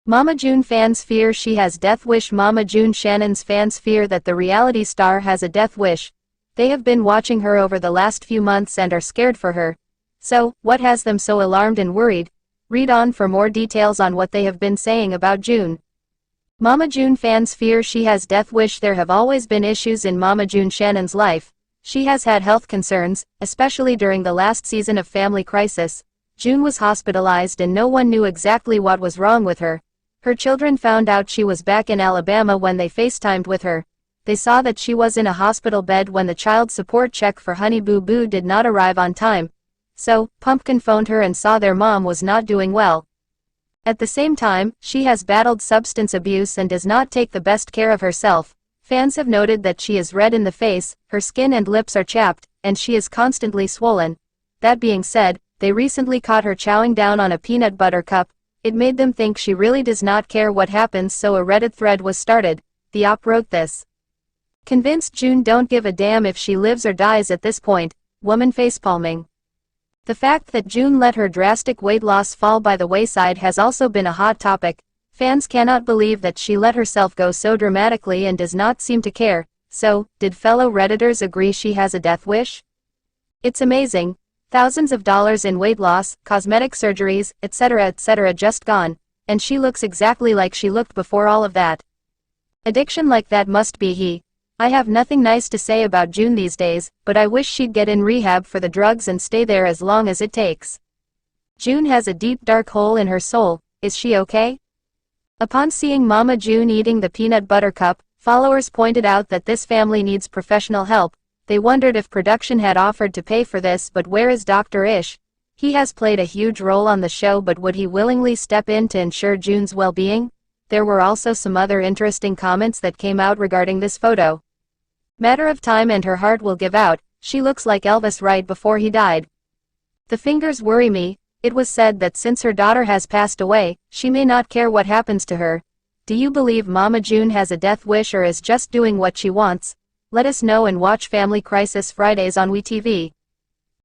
Mama June fans fear she has death wish. Mama June Shannon's fans fear that the reality star has a death wish. They have been watching her over the last few months and are scared for her. So, what has them so alarmed and worried? Read on for more details on what they have been saying about June. Mama June fans fear she has death wish. There have always been issues in Mama June Shannon's life. She has had health concerns, especially during the last season of Family Crisis. June was hospitalized and no one knew exactly what was wrong with her. Her children found out she was back in Alabama when they FaceTimed with her. They saw that she was in a hospital bed when the child support check for Honey Boo Boo did not arrive on time. So, Pumpkin phoned her and saw their mom was not doing well. At the same time, she has battled substance abuse and does not take the best care of herself. Fans have noted that she is red in the face, her skin and lips are chapped, and she is constantly swollen. That being said, they recently caught her chowing down on a peanut butter cup. It made them think she really does not care what happens, so a Reddit thread was started. The op wrote this. Convinced June don't give a damn if she lives or dies at this point, woman facepalming. The fact that June let her drastic weight loss fall by the wayside has also been a hot topic. Fans cannot believe that she let herself go so dramatically and does not seem to care. So, did fellow Redditors agree she has a death wish? It's amazing. Thousands of dollars in weight loss, cosmetic surgeries, etc. just gone, and she looks exactly like she looked before all of that. Addiction like that must be he. I have nothing nice to say about June these days, but I wish she'd get in rehab for the drugs and stay there as long as it takes. June has a deep dark hole in her soul. Is she okay? Upon seeing Mama June eating the peanut butter cup, followers pointed out that this family needs professional help. They wondered if production had offered to pay for this, but where is Dr. Ish? He has played a huge role on the show, but would he willingly step in to ensure June's well-being? There were also some other interesting comments that came out regarding this photo. Matter of time and her heart will give out. She looks like Elvis right before he died. The fingers worry me. It was said that since her daughter has passed away, she may not care what happens to her. Do you believe Mama June has a death wish or is just doing what she wants? Let us know and watch Family Crisis Fridays on WeTV.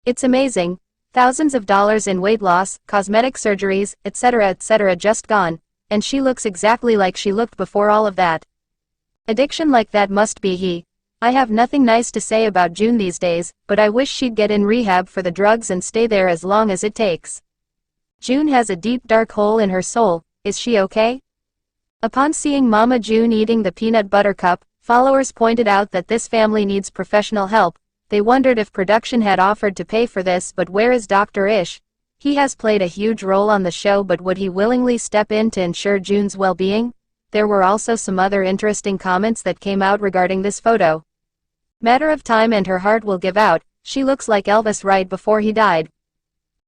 It's amazing. Thousands of dollars in weight loss, cosmetic surgeries, etc. just gone, and she looks exactly like she looked before all of that. Addiction like that must be he. I have nothing nice to say about June these days, but I wish she'd get in rehab for the drugs and stay there as long as it takes. June has a deep dark hole in her soul. Is she okay? Upon seeing Mama June eating the peanut butter cup, followers pointed out that this family needs professional help. They wondered if production had offered to pay for this, but where is Dr. Ish? He has played a huge role on the show, but would he willingly step in to ensure June's well-being? There were also some other interesting comments that came out regarding this photo. Matter of time and her heart will give out. She looks like Elvis right before he died.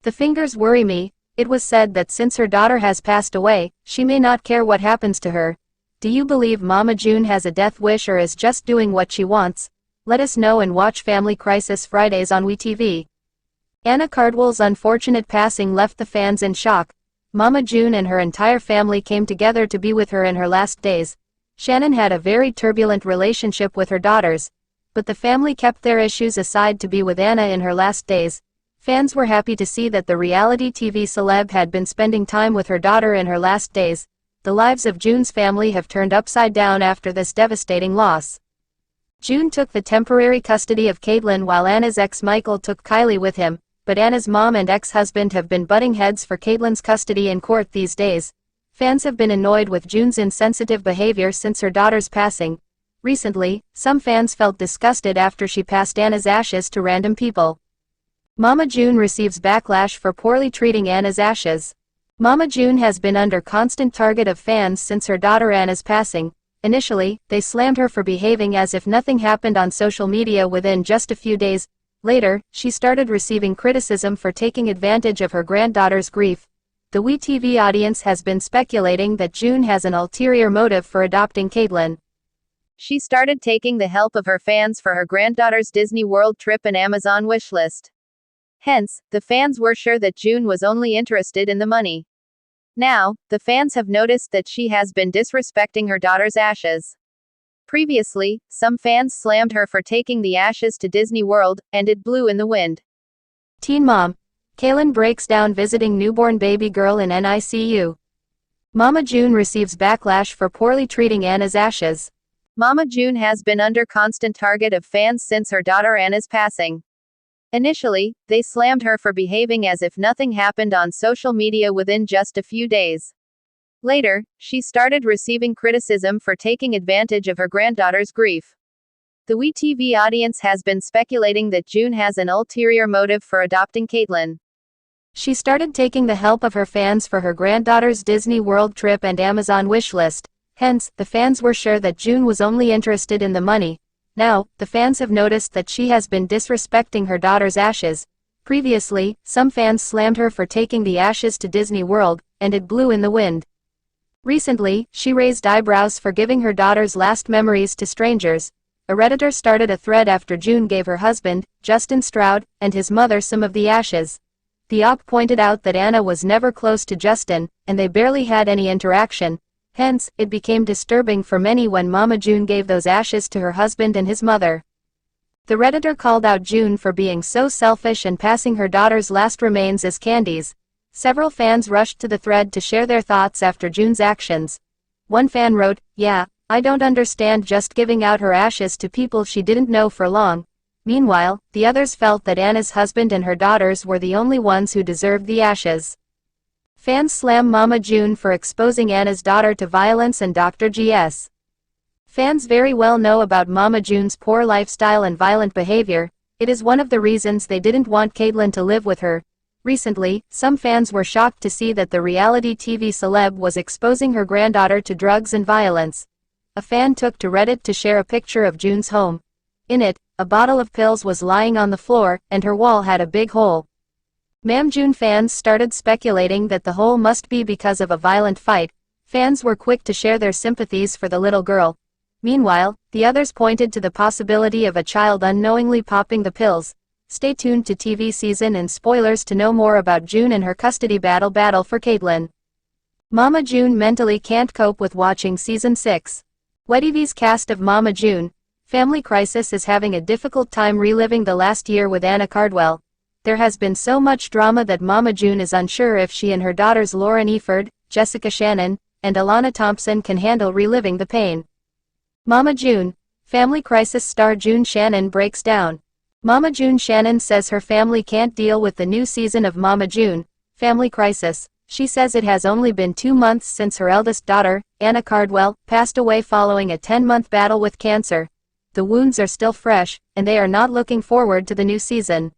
The fingers worry me. It was said that since her daughter has passed away, she may not care what happens to her. Do you believe Mama June has a death wish or is just doing what she wants? Let us know and watch Family Crisis Fridays on WeTV. Anna Cardwell's unfortunate passing left the fans in shock. Mama June and her entire family came together to be with her in her last days. Shannon had a very turbulent relationship with her daughters, but the family kept their issues aside to be with Anna in her last days. Fans were happy to see that the reality TV celeb had been spending time with her daughter in her last days. The lives of June's family have turned upside down after this devastating loss. June took the temporary custody of Caitlyn while Anna's ex Michael took Kylie with him, but Anna's mom and ex-husband have been butting heads for Caitlyn's custody in court these days. Fans have been annoyed with June's insensitive behavior since her daughter's passing. Recently, some fans felt disgusted after she passed Anna's ashes to random people. Mama June receives backlash for poorly treating Anna's ashes. Mama June has been under constant target of fans since her daughter Anna's passing. Initially, they slammed her for behaving as if nothing happened on social media within just a few days. Later, she started receiving criticism for taking advantage of her granddaughter's grief. The WeTV audience has been speculating that June has an ulterior motive for adopting Caitlyn. She started taking the help of her fans for her granddaughter's Disney World trip and Amazon wishlist. Hence, the fans were sure that June was only interested in the money. Now, the fans have noticed that she has been disrespecting her daughter's ashes. Previously, some fans slammed her for taking the ashes to Disney World, and it blew in the wind. Teen Mom. Caitlyn breaks down visiting newborn baby girl in NICU. Mama June receives backlash for poorly treating Anna's ashes. Mama June has been under constant target of fans since her daughter Anna's passing. Initially, they slammed her for behaving as if nothing happened on social media within just a few days. Later, she started receiving criticism for taking advantage of her granddaughter's grief. The WeTV audience has been speculating that June has an ulterior motive for adopting Caitlyn. She started taking the help of her fans for her granddaughter's Disney World trip and Amazon wishlist. Hence, the fans were sure that June was only interested in the money. Now, the fans have noticed that she has been disrespecting her daughter's ashes. Previously, some fans slammed her for taking the ashes to Disney World, and it blew in the wind. Recently, she raised eyebrows for giving her daughter's last memories to strangers. A Redditor started a thread after June gave her husband, Justin Stroud, and his mother some of the ashes. The op pointed out that Anna was never close to Justin, and they barely had any interaction. Hence, it became disturbing for many when Mama June gave those ashes to her husband and his mother. The Redditor called out June for being so selfish and passing her daughter's last remains as candies. Several fans rushed to the thread to share their thoughts after June's actions. One fan wrote, "Yeah, I don't understand just giving out her ashes to people she didn't know for long." Meanwhile, the others felt that Anna's husband and her daughters were the only ones who deserved the ashes. Fans slam Mama June for exposing Anna's daughter to violence and Dr. G.S. Fans very well know about Mama June's poor lifestyle and violent behavior. It is one of the reasons they didn't want Caitlyn to live with her. Recently, some fans were shocked to see that the reality TV celeb was exposing her granddaughter to drugs and violence. A fan took to Reddit to share a picture of June's home. In it, a bottle of pills was lying on the floor, and her wall had a big hole. Mam June fans started speculating that the hole must be because of a violent fight. Fans were quick to share their sympathies for the little girl. Meanwhile, the others pointed to the possibility of a child unknowingly popping the pills. Stay tuned to TV season and spoilers to know more about June and her custody battle for Caitlyn. Mama June mentally can't cope with watching season 6. WeTV's cast of Mama June, Family Crisis is having a difficult time reliving the last year with Anna Cardwell. There has been so much drama that Mama June is unsure if she and her daughters Lauren Eford, Jessica Shannon, and Alana Thompson can handle reliving the pain. Mama June, Family Crisis star June Shannon breaks down. Mama June Shannon says her family can't deal with the new season of Mama June, Family Crisis. She says it has only been 2 months since her eldest daughter, Anna Cardwell, passed away following a 10-month battle with cancer. The wounds are still fresh, and they are not looking forward to the new season.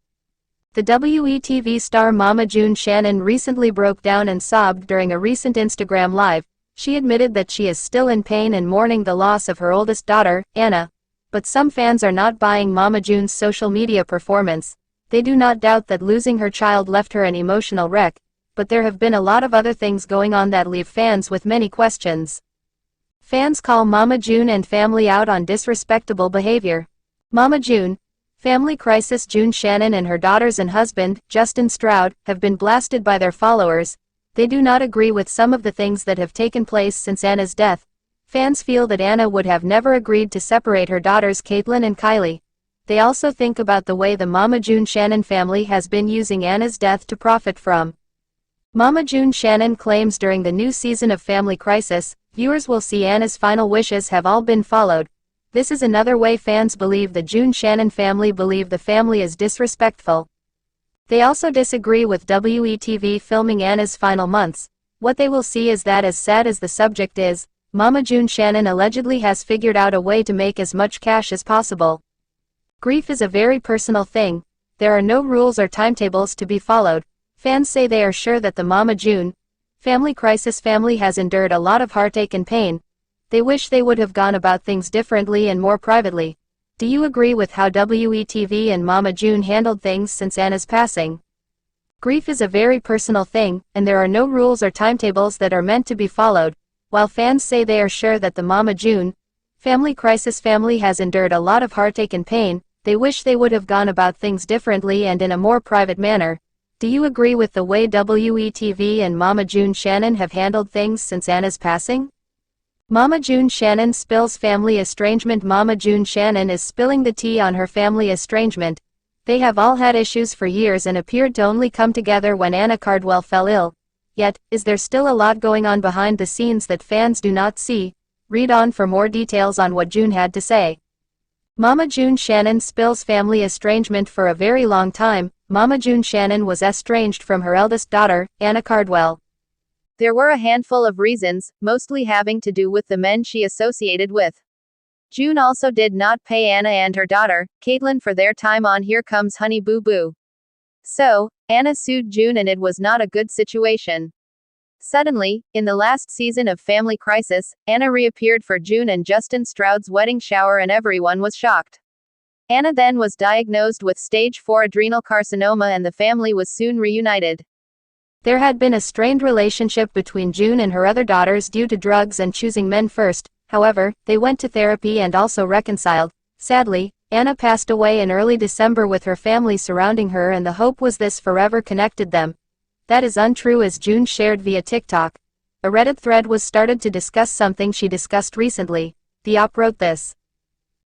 The WeTV star Mama June Shannon recently broke down and sobbed during a recent Instagram Live. She admitted that she is still in pain and mourning the loss of her oldest daughter, Anna. But some fans are not buying Mama June's social media performance. They do not doubt that losing her child left her an emotional wreck, but there have been a lot of other things going on that leave fans with many questions. Fans call Mama June and family out on disrespectable behavior. Mama June, Family Crisis June Shannon and her daughters and husband, Justin Stroud, have been blasted by their followers. They do not agree with some of the things that have taken place since Anna's death. Fans feel that Anna would have never agreed to separate her daughters Caitlyn and Kylie. They also think about the way the Mama June Shannon family has been using Anna's death to profit from. Mama June Shannon claims during the new season of Family Crisis, viewers will see Anna's final wishes have all been followed. This is another way fans believe the June Shannon family believe the family is disrespectful. They also disagree with WeTV filming Anna's final months. What they will see is that as sad as the subject is, Mama June Shannon allegedly has figured out a way to make as much cash as possible. Grief is a very personal thing. There are no rules or timetables to be followed. Fans say they are sure that the Mama June, Family Crisis family has endured a lot of heartache and pain. They wish they would have gone about things differently and more privately. Do you agree with how WeTV and Mama June handled things since Anna's passing? Grief is a very personal thing, and there are no rules or timetables that are meant to be followed. While fans say they are sure that the Mama June, Family Crisis family has endured a lot of heartache and pain, they wish they would have gone about things differently and in a more private manner. Do you agree with the way WeTV and Mama June Shannon have handled things since Anna's passing? Mama June Shannon spills family estrangement. Mama June Shannon is spilling the tea on her family estrangement. They have all had issues for years and appeared to only come together when Anna Cardwell fell ill. Yet, is there still a lot going on behind the scenes that fans do not see? Read on for more details on what June had to say. Mama June Shannon spills family estrangement. For a very long time, Mama June Shannon was estranged from her eldest daughter, Anna Cardwell. There were a handful of reasons, mostly having to do with the men she associated with. June also did not pay Anna and her daughter, Caitlin, for their time on Here Comes Honey Boo Boo. So, Anna sued June and it was not a good situation. Suddenly, in the last season of Family Crisis, Anna reappeared for June and Justin Stroud's wedding shower and everyone was shocked. Anna then was diagnosed with stage 4 adrenal carcinoma and the family was soon reunited. There had been a strained relationship between June and her other daughters due to drugs and choosing men first. However, they went to therapy and also reconciled. Sadly, Anna passed away in early December with her family surrounding her, and the hope was this forever connected them. That is untrue, as June shared via TikTok. A Reddit thread was started to discuss something she discussed recently. The op wrote this.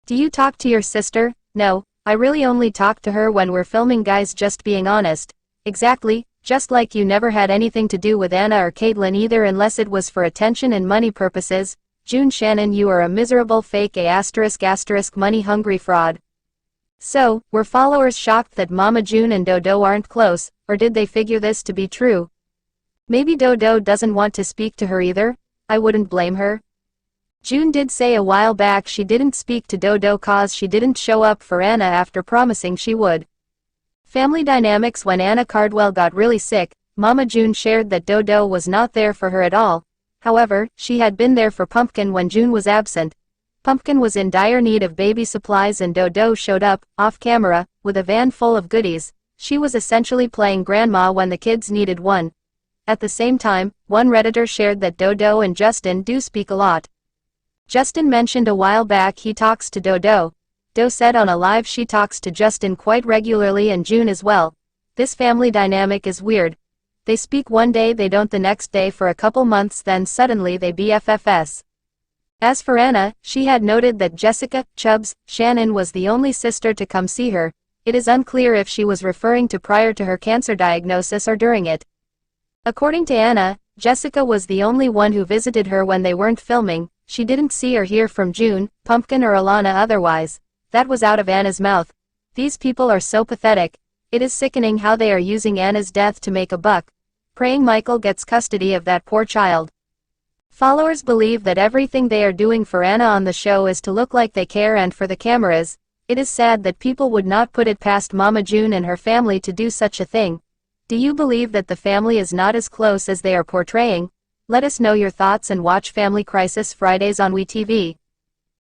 Do you talk to your sister? No, I really only talk to her when we're filming, guys, just being honest. Exactly, just like you never had anything to do with Anna or Caitlin either unless it was for attention and money purposes. June Shannon, you are a miserable fake money-hungry fraud. So, were followers shocked that Mama June and Dodo aren't close, or did they figure this to be true? Maybe Dodo doesn't want to speak to her either? I wouldn't blame her. June did say a while back she didn't speak to Dodo cause she didn't show up for Anna after promising she would. Family dynamics. When Anna Cardwell got really sick, Mama June shared that Dodo was not there for her at all. However, she had been there for Pumpkin when June was absent. Pumpkin was in dire need of baby supplies and Dodo showed up, off camera, with a van full of goodies. She was essentially playing grandma when the kids needed one. At the same time, one Redditor shared that Dodo and Justin do speak a lot. Justin mentioned a while back he talks to Dodo. Do said on a live she talks to Justin quite regularly and June as well. This family dynamic is weird. They speak one day, they don't the next day for a couple months, then suddenly they BFFs. As for Anna, she had noted that Jessica Chubbs Shannon was the only sister to come see her. It is unclear if she was referring to prior to her cancer diagnosis or during it. According to Anna, Jessica was the only one who visited her when they weren't filming. She didn't see or hear from June, Pumpkin or Alana otherwise. That was out of Anna's mouth. These people are so pathetic. It is sickening how they are using Anna's death to make a buck. Praying Michael gets custody of that poor child. Followers believe that everything they are doing for Anna on the show is to look like they care and for the cameras. It is sad that people would not put it past Mama June and her family to do such a thing. Do you believe that the family is not as close as they are portraying? Let us know your thoughts and watch Family Crisis Fridays on WeTV.